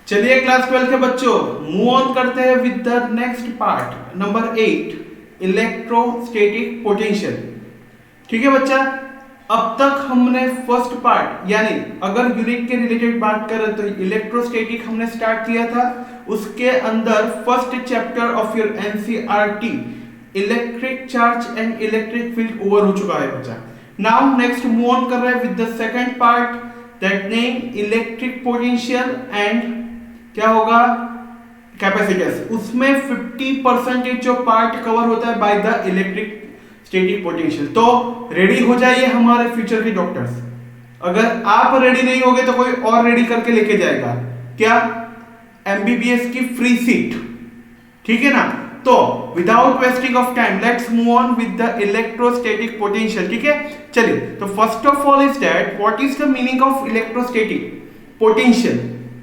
चलिए क्लास 12 के बच्चों मूव ऑन करते हैं with the next part number 8 electrostatic potential. ठीक है बच्चा, अब तक हमने फर्स्ट पार्ट यानी अगर यूनिट के रिलेटेड बात करें तो इलेक्ट्रोस्टैटिक हमने स्टार्ट किया था। उसके अंदर first chapter of your NCERT electric charge and electric field over हो चुका है बच्चा। नाउ नेक्स्ट मूव ऑन कर रहे हैं with the second part that name electric potential and क्या होगा कैपेसिटेंस। उसमें 50% जो पार्ट कवर होता है by the electric static potential. तो रेडी हो जाइए हमारे फ्यूचर के डॉक्टर्स। अगर आप रेडी नहीं होगे तो कोई और रेडी करके लेके जाएगा। क्या? एमबीबीएस की फ्री सीट। ठीक है ना? तो without wasting of time let's move on with the electrostatic potential. ठीक है, चलिए। तो first of all is that what is the meaning of electrostatic potential,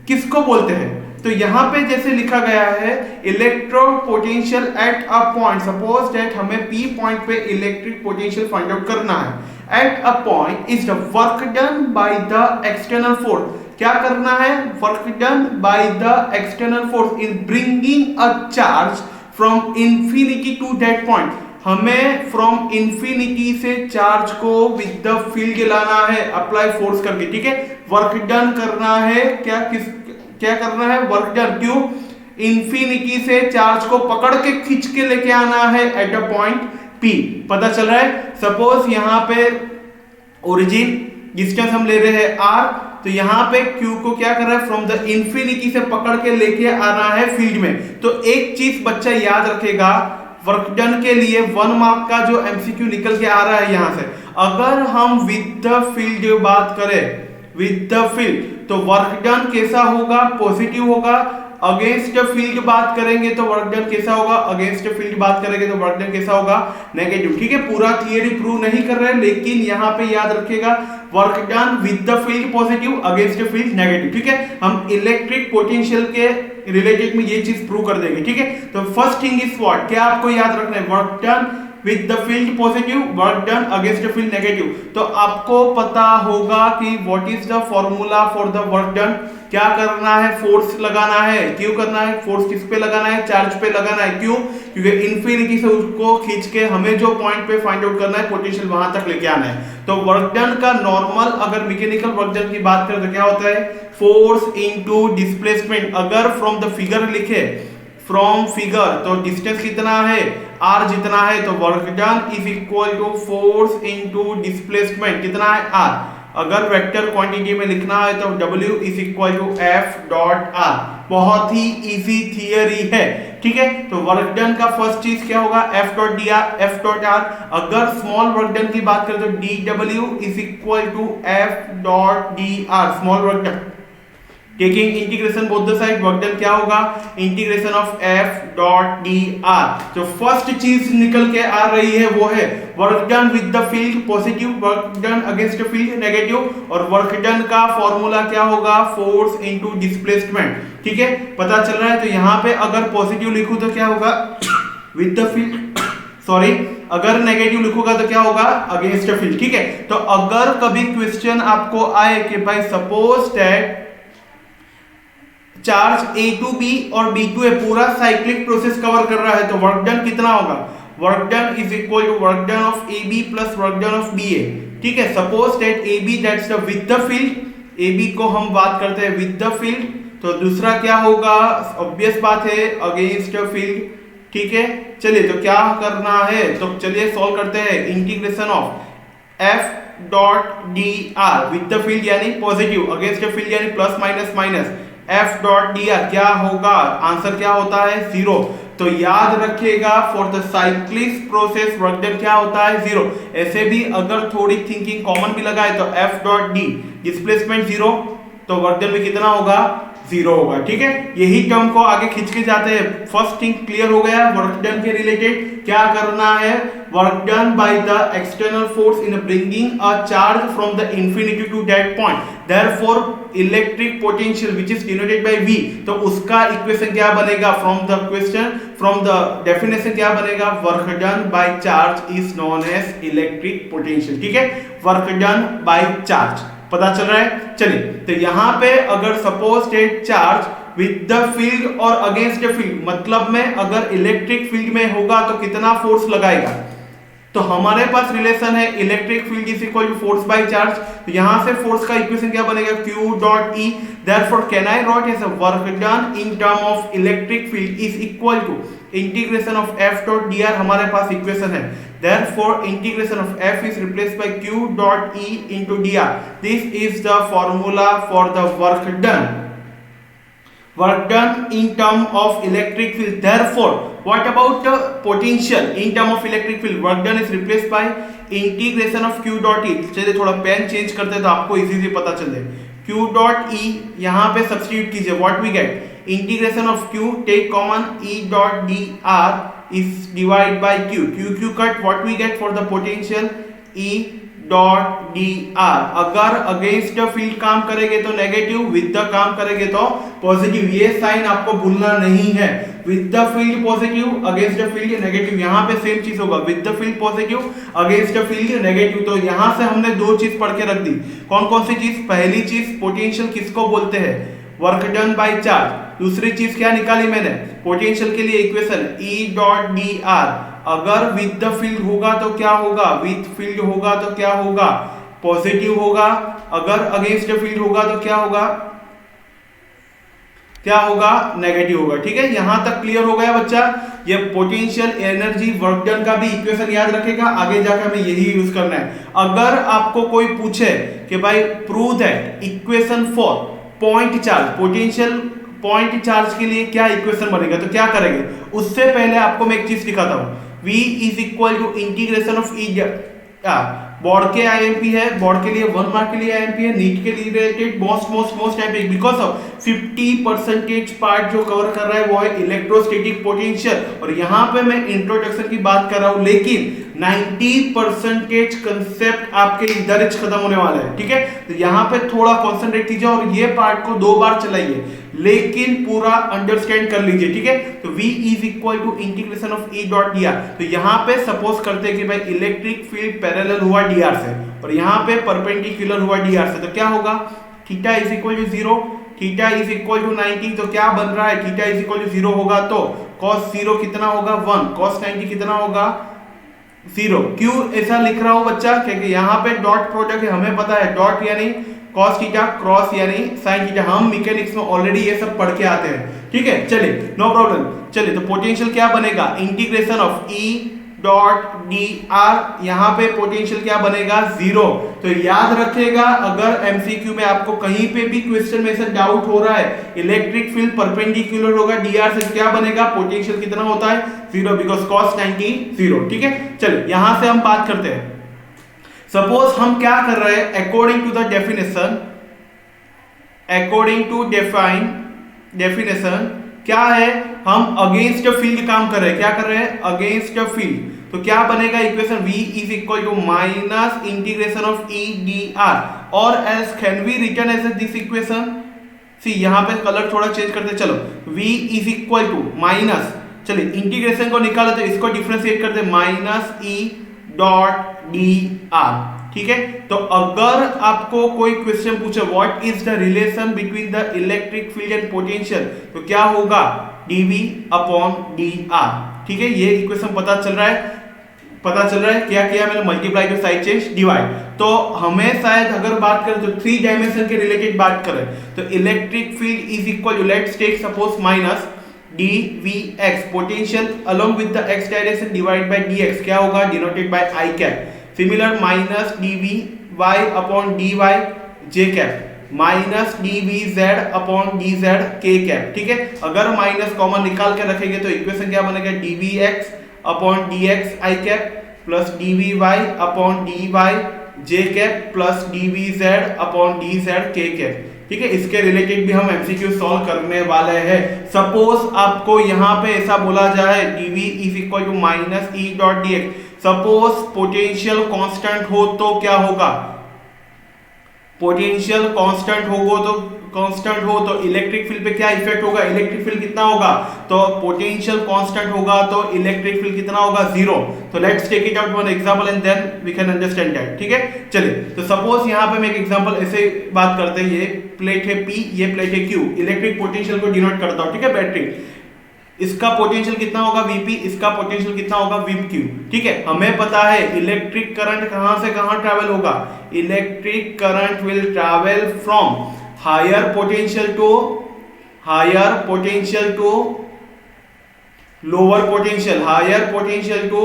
किसको बोलते हैं? तो यहां पे जैसे लिखा गया है electro potential at a point. Suppose that हमें पी पॉइंट पे इलेक्ट्रिक पोटेंशियल फाइंड आउट करना है। At a point is the work done by the external force. क्या करना है? Work done by the external force in bringing a charge from infinity to that point. हमें from infinity से charge को with the field लाना है apply force करके। ठीक है, वर्क डन करना है। क्या करना है? Work done. क्यों? इंफिनिटी से चार्ज को पकड़ के खींच के लेके आना है एट अ पॉइंट P। पता चल रहा है? सपोज यहां पे ओरिजिन डिस्टेंस हम ले रहे हैं R, तो यहां पे Q को क्या कर रहा है? फ्रॉम द इंफिनिटी से पकड़ के लेके आना है फील्ड में। तो एक चीज बच्चा याद रखेगा, वर्क डन के लिए 1 मार्क का जो एमसीक्यू निकल के आ रहा है यहां से, अगर हम विद द फील्ड बात करें, विद द फील्ड, तो वर्क डन कैसा होगा? पॉजिटिव होगा। अगेंस्ट फील्ड बात करेंगे तो वर्क डन कैसा होगा? अगेंस्ट फील्ड बात करेंगे तो वर्क डन कैसा होगा? नेगेटिव। ठीक है, पूरा थियरी प्रूव नहीं कर रहे हैं, लेकिन यहां पे याद रखिएगा work done with the field positive, against field negative. ठीक है, हम इलेक्ट्रिक पोटेंशियल के रिलेटेड में ये चीज प्रूव कर देंगे। ठीक है, तो फर्स्ट थिंग इज व्हाट, क्या आपको याद रखना है? Work done with the field positive, work done against the field negative। तो आपको पता होगा कि what is the formula for the work done। क्या करना है? फोर्स लगाना है। क्यों करना है? फोर्स किस पे लगाना है? चार्ज पे लगाना है। क्यों? क्योंकि इंफिनिटी से उसको खींच के हमें जो पॉइंट पे फाइंड आउट करना है पोटेंशियल वहां तक लेके आना है। तो वर्क डन का नॉर्मल अगर मैकेनिकल वर्क डन की बात करें तो क्या होता है? Force into displacement. अगर फ्रॉम द फिगर लिखे, फ्रॉम फिगर, तो डिस्टेंस कितना है? R जितना है, तो work done is equal to force into displacement कितना है? R। अगर वेक्टर क्वांटिटी में लिखना है तो W is equal to F dot R। बहुत ही इजी थियरी है। ठीक है, तो वर्क डन का फर्स्ट चीज क्या होगा? F dot dr, F dot R। अगर स्मॉल वर्क डन की बात करें तो dW is equal to F dot dr, small work done. Taking integration both the side, work done क्या होगा? Integration of F dot dr। जो first चीज निकल के आ रही है वो है work done with the field positive, work done against field negative. और वर्क डन का फॉर्मूला क्या होगा? Force into displacement. ठीक है, पता चल रहा है? तो यहां पे अगर पॉजिटिव लिखूं तो क्या होगा? विद द फील्ड, सॉरी, अगर नेगेटिव लिखूंगा तो क्या होगा? Against field. ठीक है, तो अगर कभी क्वेश्चन आपको आए कि भाई suppose that charge A to B और B टू A पूरा साइक्लिक प्रोसेस कवर कर रहा है, तो वर्क डन कितना होगा? Work done is equal to work done of AB plus work done of BA। ठीक है, suppose that AB that's the with the field, AB को हम बात करते हैं विद द फील्ड, तो दूसरा क्या होगा? ऑब्वियस बात है अगेंस्ट फील्ड। ठीक है, चलिए तो क्या करना है? तो चलिए सॉल्व करते हैं। Integration of F dot dr with the field यानी पॉजिटिव, अगेंस्ट फील्ड यानी plus minus minus, F dot dr क्या होगा? आंसर क्या होता है? 0। तो याद रखिएगा for the cyclic process work done क्या होता है? 0। ऐसे भी अगर थोड़ी थिंकिंग कॉमन भी लगाए तो F डॉट d डिस्प्लेसमेंट 0, तो वर्क डन में कितना होगा? 0 होगा। ठीक है, यही टर्म को आगे खींच के जाते हैं। फर्स्ट थिंग क्लियर हो गया वर्क डन के रिलेटेड क्या करना है? Work done by the external force in bringing a charge from the infinity to that point, therefore electric potential which is denoted by V। तो उसका इक्वेशन क्या बनेगा? From the question, from the definition क्या बनेगा? Work done by charge is known as electric potential. ठीक है, work done by charge. पता चल रहा है। चलिए, तो यहां पे अगर suppose state charge with the field और अगेंस्ट द फील्ड, मतलब में अगर इलेक्ट्रिक फील्ड में होगा तो कितना फोर्स लगाएगा, तो हमारे पास रिलेशन है electric field is equal to force by charge. तो यहां से फोर्स का इक्वेशन क्या बनेगा, Q dot E, therefore can I write as a work done in term of electric field is equal to integration of F dot dr, हमारे पास equation है। Therefore integration of F is replaced by Q dot E into dr। This is the formula for the work done in term of electric field. Therefore, what about the potential in term of electric field? Work done is replaced by integration of Q dot E। चलिए थोड़ा pen change करते हैं तो आपको easy से पता चल जाए। Q dot E यहाँ पे सब्स्टिट्यूट कीजिए, what we get integration of Q, take common, E dot dr is divided by Q, Q cut, what we get for the potential E dot D R. अगर against field काम करेंगे तो negative, with the काम करेंगे तो positive. ये sign आपको भूलना नहीं है, with the field positive, against the field negative. यहां पे सेम चीज होगा, with the field positive, against the field negative. तो यहां से हमने दो चीज पढ़ के रख दी। कौन कौन सी चीज? पहली चीज पोटेंशियल किसको बोलते हैं, वर्क डन बाय चार्ज। दूसरी चीज क्या निकाली मैंने, पोटेंशियल के लिए equation E dot D R. अगर विद द फील्ड होगा तो क्या होगा, विद फील्ड होगा तो क्या होगा, पॉजिटिव होगा। अगर अगेंस्ट द फील्ड होगा तो क्या होगा, क्या होगा, नेगेटिव होगा। ठीक है, यहां तक क्लियर हो गया बच्चा। ये पोटेंशियल एनर्जी वर्क डन का भी इक्वेशन याद रखेगा, आगे जाकर हमें यही यूज करना है। अगर आपको कोई पूछे कि भाई prove that equation for point charge, potential point charge के लिए क्या इक्वेशन बनेगा, तो क्या करेंगे, उससे पहले आपको मैं एक चीज दिखाता हूं। V is equal to integration of E। Board के आईएमपी है, बोर्ड के लिए 1 मार्क के लिए आईएमपी है, नीट के लिए related most IMP, because of 50% part जो कवर कर रहा है वो है इलेक्ट्रोस्टैटिक पोटेंशियल। और यहां पे मैं इंट्रोडक्शन की बात कर रहा हूं, लेकिन 90% कंसेप्ट आपके इधर खत्म होने वाला है। ठीक है, तो यहां पे थोड़ा कॉन्सेंट्रेट कीजिए और ये पार्ट को 2 बार चलाइए, लेकिन पूरा अंडरस्टैंड कर लीजिए। ठीक है, तो V is equal to integration of E dot dr। तो यहां पे सपोज करते हैं कि भाई इलेक्ट्रिक फील्ड पैरेलल हुआ dr से और यहां पे परपेंडिकुलर हुआ dr से, तो क्या होगा, theta is equal to 0, theta is equal to 90। तो क्या बन रहा है, थीटा इज इक्वल टू 0 होगा तो cos 0 कितना होगा, 1, cos 90 कितना होगा, 0। क्यों ऐसा लिख रहा हूं बच्चा, क्योंकि यहां पे डॉट प्रोडक्ट है, हमें पता है डॉट यानी cos थीटा, क्रॉस यानी sin थीटा। हम मैकेनिक्स में ऑलरेडी ये सब पढ़ के आते हैं। ठीक है, चलिए नो प्रॉब्लम। चलिए, तो पोटेंशियल क्या बनेगा, integration of E dot D R. यहां पे पोटेंशियल क्या बनेगा, 0। तो याद रखिएगा, अगर एमसीक्यू में आपको कहीं पे भी क्वेश्चन में से डाउट हो रहा है, इलेक्ट्रिक फील्ड परपेंडिकुलर होगा dr से, क्या बनेगा, पोटेंशियल कितना होता है, 0, बिकॉज cos 90 0। ठीक है, चलिए यहां से हम बात करते हैं। सपोज हम क्या कर रहे हैं, according to the definition, according to definition क्या है, हम अगेंस्ट फील्ड काम कर रहे हैं। क्या कर रहे हैं, अगेंस्ट फील्ड। तो क्या बनेगा equation, V is equal to minus integration of E dr, और else can be written as this equation. See यहां पे कलर थोड़ा चेंज करते, चलो V is equal to minus, चलिए इंटीग्रेशन को निकालो तो इसको डिफरेंशिएट करते, माइनस E डॉट dr। ठीक है, तो अगर आपको कोई क्वेश्चन पूछे what is the relation between the electric field and potential, तो क्या होगा, dv अपॉन dr। ठीक है, ये इक्वेशन पता चल रहा है, क्या किया मैंने, multiply two side change divide. तो हमें शायद अगर बात करें तो 3 डायमेंशन के रिलेटेड बात करें तो electric field is equal to, let's take suppose minus dvx, potential along with the x direction divide by dx, क्या होगा, denoted by i cap. Similar minus dvy upon dy j cap, minus dvz upon dz k cap. ठीक है, अगर minus common निकाल के रखेंगे तो equation क्या बनेगा, dvx upon dx i cap plus dvy upon dy j cap plus dvz upon dz k cap. ठीक है, इसके रिलेटेड भी हम एमसीक्यू सॉल्व करने वाले हैं। सपोज आपको यहां पे ऐसा बोला जाए dv is equal to minus E dot dx, suppose potential constant हो तो क्या होगा, पोटेंशियल कांस्टेंट हो तो इलेक्ट्रिक फील्ड पे क्या इफेक्ट होगा, इलेक्ट्रिक फील्ड कितना होगा, तो पोटेंशियल कांस्टेंट होगा तो इलेक्ट्रिक फील्ड कितना होगा, 0। तो let's take it out one example and then we can understand that. ठीक है, चलिए तो सपोज यहाँ पे मैं एक एग्जांपल ऐसे बात करते हैं, ये प्लेट है P, ये प्लेट है Q, इलेक्ट्रिक पोटेंशियल को डिनोट करता हूं। ठीक है, बैटरी, इसका पोटेंशियल कितना होगा Vp, इसका पोटेंशियल कितना होगा Vq। ठीक है, हमें पता है इलेक्ट्रिक करंट कहां से कहां ट्रैवल होगा, electric current will travel from higher potential to lower potential, higher potential to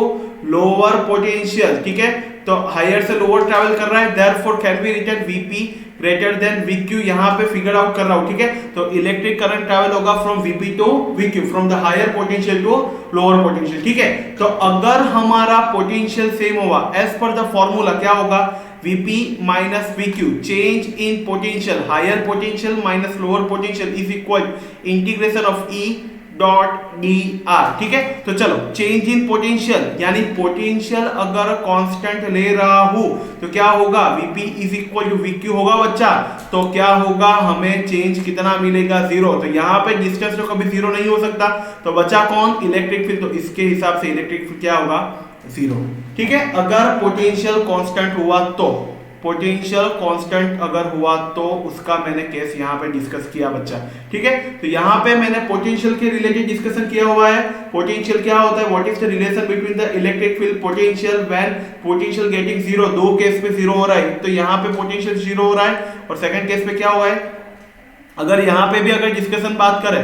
lower potential. ठीक है, तो हायर से लोअर ट्रैवल कर रहा है, therefore can be written Vp greater than Vq, यहां पे फिगर आउट कर रहा हूं। ठीक है, तो इलेक्ट्रिक करंट ट्रैवल होगा from Vp to Vq, from the higher potential to lower potential. ठीक है, तो अगर हमारा पोटेंशियल सेम होगा एज पर द फॉर्मूला, क्या होगा, Vp minus Vq, change in potential, higher potential minus lower potential is equal integration of E dot dr। ठीक है, तो चलो चेंज इन पोटेंशियल, यानी पोटेंशियल अगर कांस्टेंट ले रहा हूं तो क्या होगा, Vp is equal to Vq होगा बच्चा, तो क्या होगा, हमें चेंज कितना मिलेगा, 0। तो यहाँ पे डिस्टेंस तो कभी 0 नहीं हो सकता, तो बचा कौन, इलेक्ट्रिक फील्ड, तो इसके हिसाब से इलेक्ट्रिक फील्ड क्या होगा, 0। ठीक है, अगर पोटेंशियल कांस्टेंट हुआ तो, पोटेंशियल कांस्टेंट अगर हुआ तो उसका मैंने केस यहाँ पे डिस्कस किया बच्चा। ठीक है, तो यहाँ पे मैंने पोटेंशियल के रिलेटेड डिस्कशन किया हुआ है। पोटेंशियल क्या होता है, what is the relation between the electric field potential when potential getting 0, दो केस पे 0 हो रहा है, तो यहाँ पे पोटेंशियल 0 हो रहा है, और सेकंड केस पे क्या हुआ है, अगर यहाँ पे भी अगर डिस्कशन बात करें,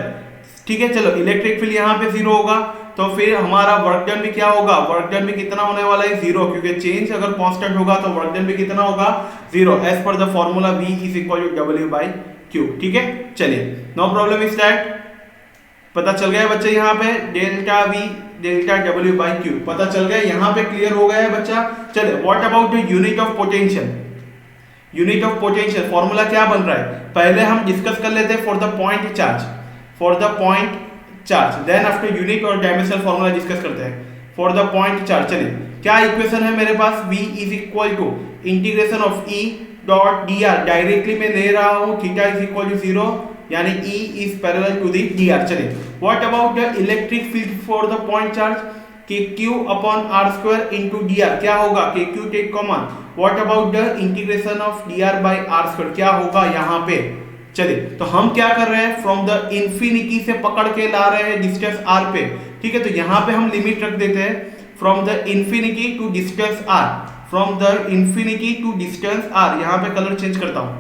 ठीक है, चलो इलेक्ट्रिक फील्ड यहाँ पे 0 होगा, तो फिर हमारा वर्क डन भी क्या होगा, वर्क डन भी कितना होने वाला है, 0, क्योंकि चेंज अगर कांस्टेंट होगा तो वर्क डन भी कितना होगा, 0, as per the formula V is equal to W/Q। ठीक है, चलिए, नो प्रॉब्लम इज दैट, पता चल गया बच्चे, यहाँ पे डेल्टा V डेल्टा W/Q पता चल गया, यहाँ पे क्लियर हो गया है बच्चा। चलिए, what about the unit of potential, unit of potential formula क्या बन रहा है, पहले हम डिस्कस कर लेते हैं for the point charge, for the point charge, then after unit और डायमेंशनल फॉर्मूला डिस्कस करते हैं फॉर द पॉइंट चार्ज। चलिए, क्या इक्वेशन है मेरे पास, V is equal to integration of E dot dr, directly मैं ले रहा हूं, थीटा इज इक्वल टू 0, यानी E is parallel to the dr। चलिए, what about the electric field for the point charge, kq upon r² into dr, क्या होगा, kq take common, what about the integration of dr by r², क्या होगा यहाँ पे। चलिए, तो हम क्या कर रहे हैं, फ्रॉम द इन्फिनिटी से पकड़ के ला रहे हैं डिस्टेंस r पे। ठीक है, तो यहाँ पे हम लिमिट रख देते हैं from the infinity to distance r, from the infinity to distance r, यहाँ पे कलर चेंज करता हूं,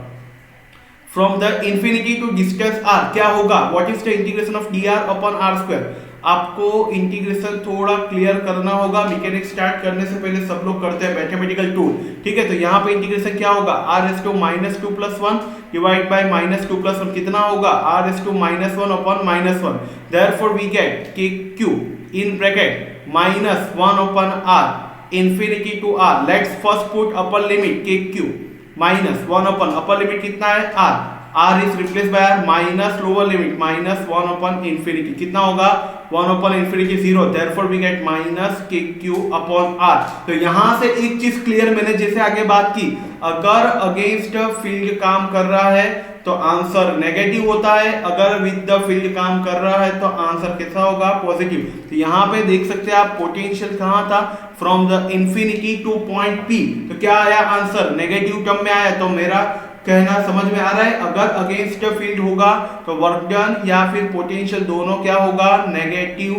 from the infinity to distance r क्या होगा, what is the integration of dr upon r²। आपको इंटीग्रेशन थोड़ा क्लियर करना होगा, मैकेनिक्स स्टार्ट करने से पहले सब लोग करते हैं मैथमेटिकल टूल। ठीक है, तो यहाँ पे इंटीग्रेशन क्या होगा, r⁻² + 1 डिवाइड बाय -2 + 1 कितना होगा, r⁻1 upon -1, therefore we get kq in bracket -1 upon r infinity to r, let's first put upper limit kq -1 upon upper limit कितना है r is replace by r minus lower limit -1 upon infinity, कितना होगा 1 upon infinity 0, therefore we get -kq upon r। तो यहां से एक चीज clear, मैंने जैसे आगे बात की, अगर अगेंस्ट फील्ड काम कर रहा है तो आंसर नेगेटिव होता है, अगर विद द फील्ड काम कर रहा है तो आंसर कैसा होगा, पॉजिटिव। तो यहाँ पे देख सकते हैं आप, पोटेंशियल कहाँ था, from the infinity two point P, तो क्या आया आंसर, नेगेटिव टर्म में आया। तो मेरा कहना समझ में आ रहा है, अगर अगेंस्ट फील्ड होगा तो वर्क डन या फिर पोटेंशियल दोनों क्या होगा, नेगेटिव,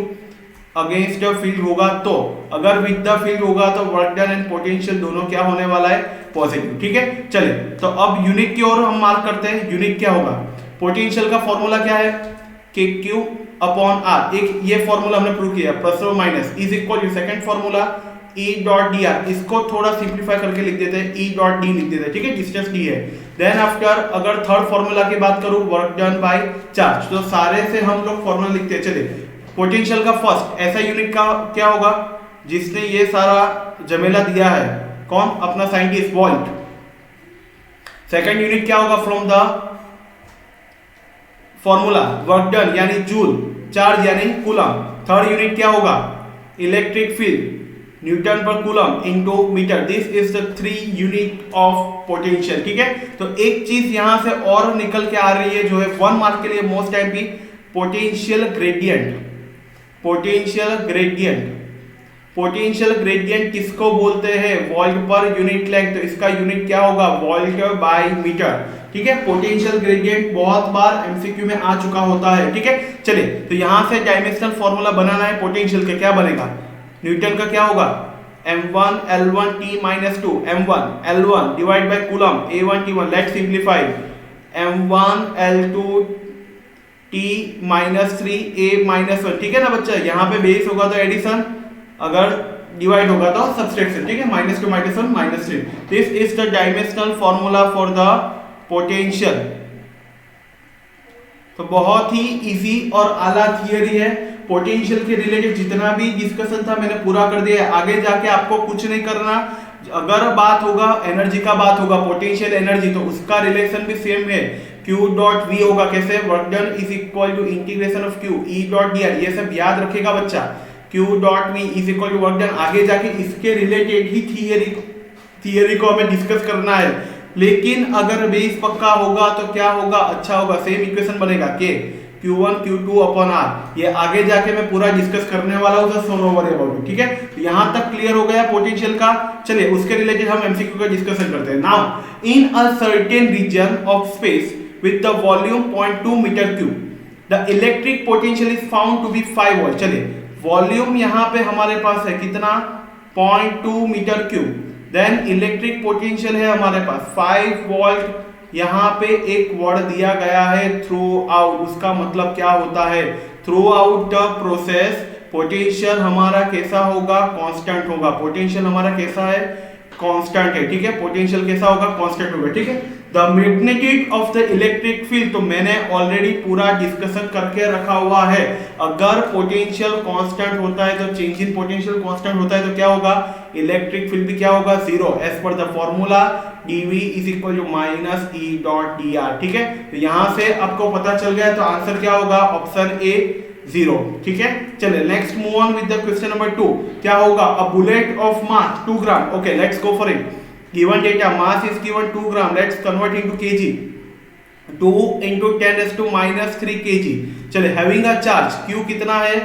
अगेंस्ट फील्ड होगा तो, अगर विद द फील्ड होगा तो वर्क डन एंड पोटेंशियल दोनों क्या होने वाला है, पॉजिटिव। ठीक है, चलिए, तो अब यूनिट की ओर हम मार्क करते हैं, यूनिट क्या होगा, पोटेंशियल का फॉर्मूला क्या है, kq अपॉन r, एक ये फॉर्मूला हमने प्रूव किया, प्लस और minus is equal to second formula E dot dr, इसको थोड़ा सिंप्लीफाई करके लिख देते हैं, E डॉट d लिख देते हैं। ठीक है, डिस्टेंस d है। देन आफ्टर अगर थर्ड फॉर्मूला की बात करूं, वर्क डन बाय चार्ज, तो सारे से हम लोग फॉर्मूला लिखते हैं। चलिए, पोटेंशियल का फर्स्ट ऐसा यूनिट का क्या होगा, जिसने ये सारा जमेला दिया है, कौन, अपना साइंटिस्ट वोल्ट। सेकंड यूनिट क्या होगा, from the formula work done यानी जूल, चार्ज यानी कूलम। थर्ड यूनिट क्या होगा, electric field, newton per coulomb into metre, this is the 3 unit of potential. ठीक है, तो एक चीज यहां से और निकल के आ रही है जो है 1 मार्क के लिए मोस्ट टाइम भी, potential gradient. Potential gradient, potential gradient किसको बोलते हैं? वोल्ट पर यूनिट लेंथ, तो इसका यूनिट क्या होगा? Volt by metre. ठीक है, पोटेंशियल ग्रेडियंट बहुत बार एमसीक्यू में आ चुका होता है। ठीक है, चलिए तो यहां से डायमेंशनल फॉर्मूला बनाना है पोटेंशियल का, क्या बनेगा? न्यूटन का क्या होगा? m1 l1 t minus 2, m1 l1 divide by coulomb a1 t1, let's simplify, m1 l2 t minus 3 a minus 1। ठीक है ना बच्चा, यहाँ पे बेस होगा तो एडिशन, अगर डिवाइड होगा तो सब्सट्रैक्शन। ठीक है, -2 -1 -3, this is the dimensional formula for the potential. तो बहुत ही इजी और आला थियरी है। पोटेंशियल के रिलेटेड जितना भी डिस्कशन था मैंने पूरा कर दिया है, आगे जाके आपको कुछ नहीं करना। अगर बात होगा एनर्जी का, बात होगा पोटेंशियल एनर्जी, तो उसका रिलेशन भी सेम है, Q डॉट V होगा कैसे? Work done is equal to integration of Q E dot dr, ये सब याद रखेगा बच्चा। Q dot V is equal to work done, आगे जाके इसके रिलेटेड ही थियरी को हमें डिस्कस करना है। लेकिन अगर बेस पक्का होगा तो क्या होगा? अच्छा होगा, सेम इक्वेशन बनेगा के Q1 Q2 अपॉन R, ये आगे जाके मैं पूरा डिस्कस करने वाला हूँ, so no worry about it. ठीक है, तो यहाँ तक क्लियर हो गया पोटेंशियल का। चलिए उसके रिलेटेड हम एमसीक्यू का डिस्कशन करते हैं। Now in a certain region of space with the volume 0.2 metre cube, the electric potential is found to be 5 volt. चलिए वॉल्यूम यहाँ पे हमारे पास है कितना? 0.2 metre cube, then electric potential है हमारे पास 5 वोल्ट। यहाँ पे एक वर्ड दिया गया है थ्रू आउट, उसका मतलब क्या होता है? Through out the process potential हमारा कैसा होगा? कांस्टेंट होगा। पोटेंशियल हमारा कैसा है? कांस्टेंट है। ठीक है, पोटेंशियल कैसा होगा? कांस्टेंट होगा। ठीक है, the magnitude of the electric field, तो मैंने ऑलरेडी पूरा डिस्कशन करके रखा हुआ है। अगर पोटेंशियल कांस्टेंट होता है तो चेंज इन पोटेंशियल कांस्टेंट होता है तो क्या होगा? इलेक्ट्रिक फील्ड भी क्या होगा? 0, as per the formula dv is equal to minus E dot dr। ठीक है, तो यहां से आपको पता चल गया, तो आंसर क्या होगा? Option A 0। ठीक है, चलिए next move on with the question number 2। क्या होगा? A bullet of mass 2 gram. Okay, let's go for it. Given data, mass is given 2 gram, let's convert into KG. 2 into 10⁻³ kg। चलिए having a charge q कितना है?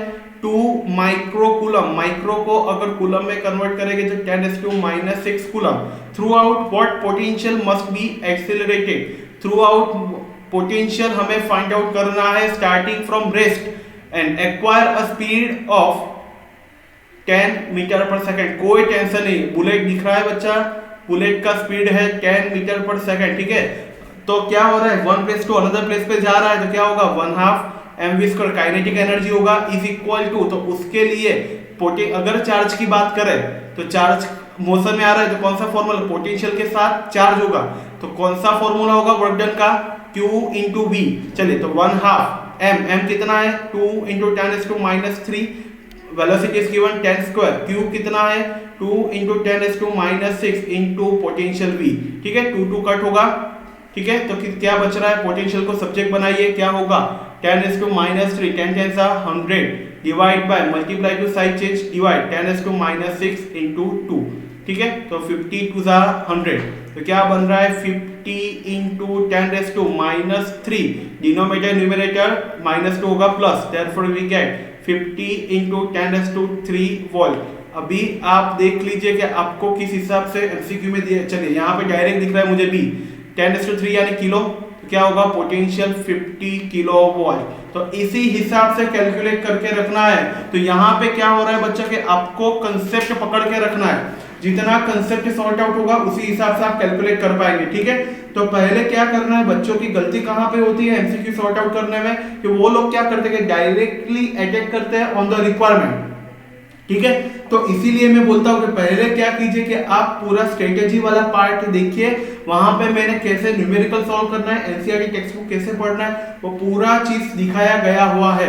2 micro coulomb. Micro को अगर coulomb में convert करेंगे तो 10⁻⁶ coulomb. Through out what potential must be accelerated? Through out potential हमें find out करना है starting from rest and acquire a speed of 10 metre per second. कोई टेंशन नहीं, बुलेट दिख रहा है बच्चा, बुलेट का स्पीड है 10 मीटर पर सेकंड। ठीक है, तो क्या हो रहा है? One place to another place पे जा रहा है, तो क्या होगा? 1/2 mv² काइनेटिक एनर्जी होगा इज इक्वल टू, तो उसके लिए अगर चार्ज की बात करें तो चार्ज मोशन में आ रहा है तो कौन सा फॉर्मूला? पोटेंशियल के साथ चार्ज होगा, तो कौन सा फॉर्मूला होगा वर्क डन का? Q into V। चलिए तो 1/2 m कितना है? 2 into 10⁻³ velocity is given 10²। Q कितना है? 2 इंटू 10⁻⁶ इंटू पोटेंशियल V। ठीक है, 2 कट होगा। ठीक है, तो क्या बच रहा है? पोटेंशियल को सब्जेक्ट बनाइए, क्या होगा? 10⁻³ 10 10 100 divide by multiply two side change divide 10⁻⁶ into 2। ठीक है, तो 50 2 100, तो क्या बन रहा है? 50 इंटू 10⁻³ डिनोमिनेटर न्यूमरेटर -2 होगा plus, therefore we get 50 into 10⁻³ volt. अभी आप देख लीजिए कि आपको किस हिसाब से एमसीक्यू में दिया। चलिए यहाँ पे डायरेक्ट दिख रहा है मुझे भी 10⁻³ यानी किलो, तो क्या होगा? Potential 50 kilo volt. तो इसी हिसाब से कैलकुलेट करके रखना है। तो यहाँ पे क्या हो रहा है बच्चा कि आपको कंसेप्ट पकड़ के रखना है, जितना कंसेप्ट सॉर्ट आउट होगा उसी हिसाब से आप कैलकुलेट कर पाएंगे। ठीक है, तो पहले क्या करना है, बच्चों की गलती कहाँ पे होती है एमसीक्यू सॉर्ट आउट करने में, कि वो लोग क्या करते हैं, डायरेक्टली अटैक करते हैं ऑन द रिक्वायरमेंट। ठीक है, तो इसीलिए मैं बोलता हूं कि पहले क्या कीजिए कि आप पूरा स्ट्रेटेजी वाला पार्ट देखिए, वहां पे मैंने कैसे न्यूमेरिकल सॉल्व करना है, एनसीईआरटी टेक्स्ट बुक कैसे पढ़ना है, वो पूरा चीज दिखाया गया हुआ है।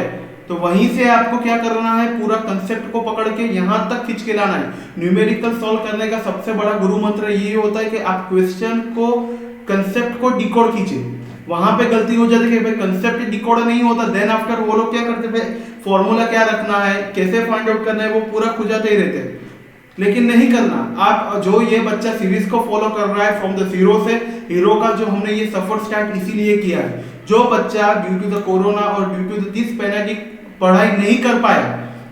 तो वहीं से आपको क्या करना है, पूरा कंसेप्ट को पकड़ के यहां तक खींच के लाना है। न्यूमेरिकल सॉल्व करने का सबसे बड़ा गुरु मंत्र ये होता है कि आप क्वेश्चन को, कंसेप्ट को डिकोड कीजिए। वहां पे गलती हो जाती है कि भाई कंसेप्ट डिकोड नहीं होता, देन आफ्टर वो लोग क्या करते हैं, फॉर्मूला क्या रखना है, कैसे फाइंड आउट करना है, वो पूरा खुजाते ही रहते हैं। लेकिन नहीं करना। आप जो ये बच्चा सीरीज को फॉलो कर रहा है फ्रॉम द जीरो से हीरो का, जो हमने ये सफर स्टार्ट इसीलिए किया है। जो बच्चा ड्यू टू द कोरोना और ड्यू टू दिस पैंडेमिक पढ़ाई नहीं कर पाया,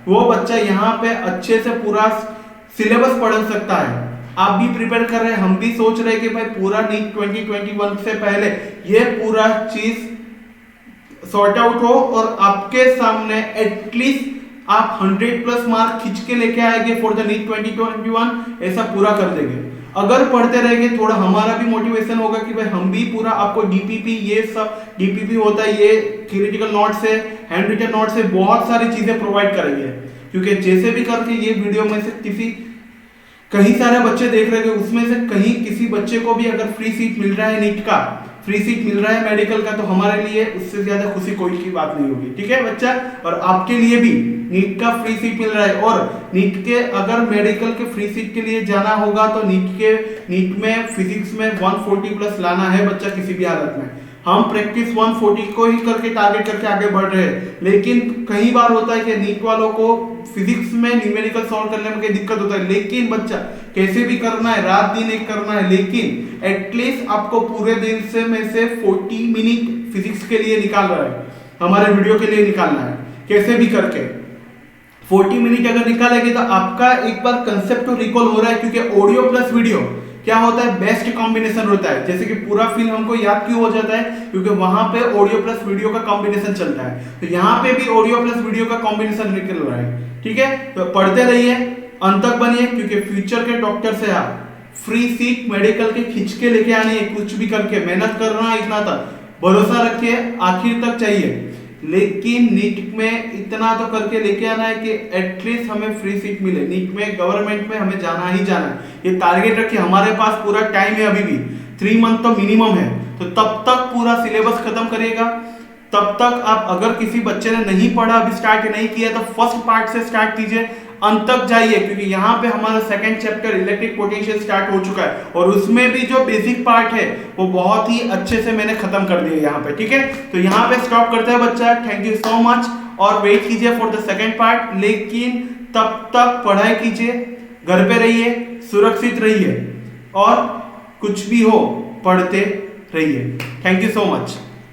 वो बच्चा यहाँ पे अच्छे से पूरा सिलेबस पढ़ सकता है। आप भी प्रिपेयर कर रहे हैं, हम भी सोच रहे हैं कि भाई पूरा नीट 2021 से पहले ये पूरा चीज सॉर्ट आउट हो और आपके सामने एटलीस्ट आप 100+ मार्क खींच के लेके आएंगे फॉर द नीट 2021, ऐसा पूरा कर देंगे। अगर पढ़ते रहेंगे थोड़ा हमारा भी मोटिवेशन होगा कि भाई हम भी पूरा आपको डीपीपी, ये सब डीपीपी होता है, ये थ्योरेटिकल नोट्स है, हैंड रिटन नोट्स है, बहुत सारी चीजें प्रोवाइड करेंगे। क्योंकि जैसे भी करके ये वीडियो में से किसी कहीं सारे बच्चे देख रहे थे, उसमें से कहीं किसी बच्चे को भी अगर फ्री सीट मिल रहा है, नीट का फ्री सीट मिल रहा है मेडिकल का, तो हमारे लिए उससे ज्यादा खुशी कोई की बात नहीं होगी। ठीक है बच्चा, और आपके लिए भी नीट का फ्री सीट मिल रहा है। और नीट के अगर मेडिकल के फ्री सीट के लिए जाना होगा तो नीट में फिजिक्स में 140+ लाना है बच्चा किसी भी हालत में। हम प्रैक्टिस 140 को ही करके टारगेट करके आगे बढ़ रहे हैं, लेकिन कई बार होता है कि नीट वालों को फिजिक्स में न्यूमेरिकल सॉल्व करने में दिक्कत होता है। लेकिन बच्चा कैसे भी करना है, रात दिन एक करना है, लेकिन एटलीस्ट आपको पूरे दिन से में से 40 मिनट फिजिक्स के लिए निकाल रहा है, हमारे वीडियो के लिए निकालना है, कैसे भी करके 40 मिनट अगर निकालेंगे तो आपका एक बार कंसेप्ट रिकॉल हो रहा है। क्योंकि ऑडियो प्लस वीडियो क्या होता है, बेस्ट कॉम्बिनेशन होता है। जैसे कि पूरा फिल्म हमको याद क्यों हो जाता है, क्योंकि वहां पे ऑडियो प्लस वीडियो का कॉम्बिनेशन चलता है। तो यहाँ पे भी ऑडियो प्लस वीडियो का कॉम्बिनेशन निकल रहा है। ठीक है, तो पढ़ते रहिए, अंत तक बनिए, क्योंकि फ्यूचर के डॉक्टर से आप फ्री सीट मेडिकल के खींच के लेके आनी है। कुछ भी करके मेहनत करना है, इतना तक भरोसा रखिए, आखिर तक चाहिए। लेकिन नीट में इतना तो करके लेके आना है कि एटलीस्ट हमें फ्री सीट मिले। नीट में गवर्नमेंट में हमें जाना ही जाना है, ये टारगेट रखिए। हमारे पास पूरा टाइम है, अभी भी 3 मंथ तो मिनिमम है, तो तब तक पूरा सिलेबस खत्म करिएगा। तब तक आप अगर किसी बच्चे ने नहीं पढ़ा, अभी स्टार्ट नहीं किया, तो फर्स्ट पार्ट से स्टार्ट कीजिए, अंत तक जाइए, क्योंकि यहाँ पे हमारा second chapter electric potential start हो चुका है और उसमें भी जो बेसिक पार्ट है वो बहुत ही अच्छे से मैंने खत्म कर दिया यहाँ पे। ठीक है, तो यहाँ पे स्टॉप करते हैं बच्चा। थैंक यू सो मच, और वेट कीजिए फॉर द सेकंड पार्ट। लेकिन तब तक पढ़ाई कीजिए, घर पे रहिए, सुरक्षित रहिए, और कुछ भी हो पढ़ते रहिए। Thank you so much.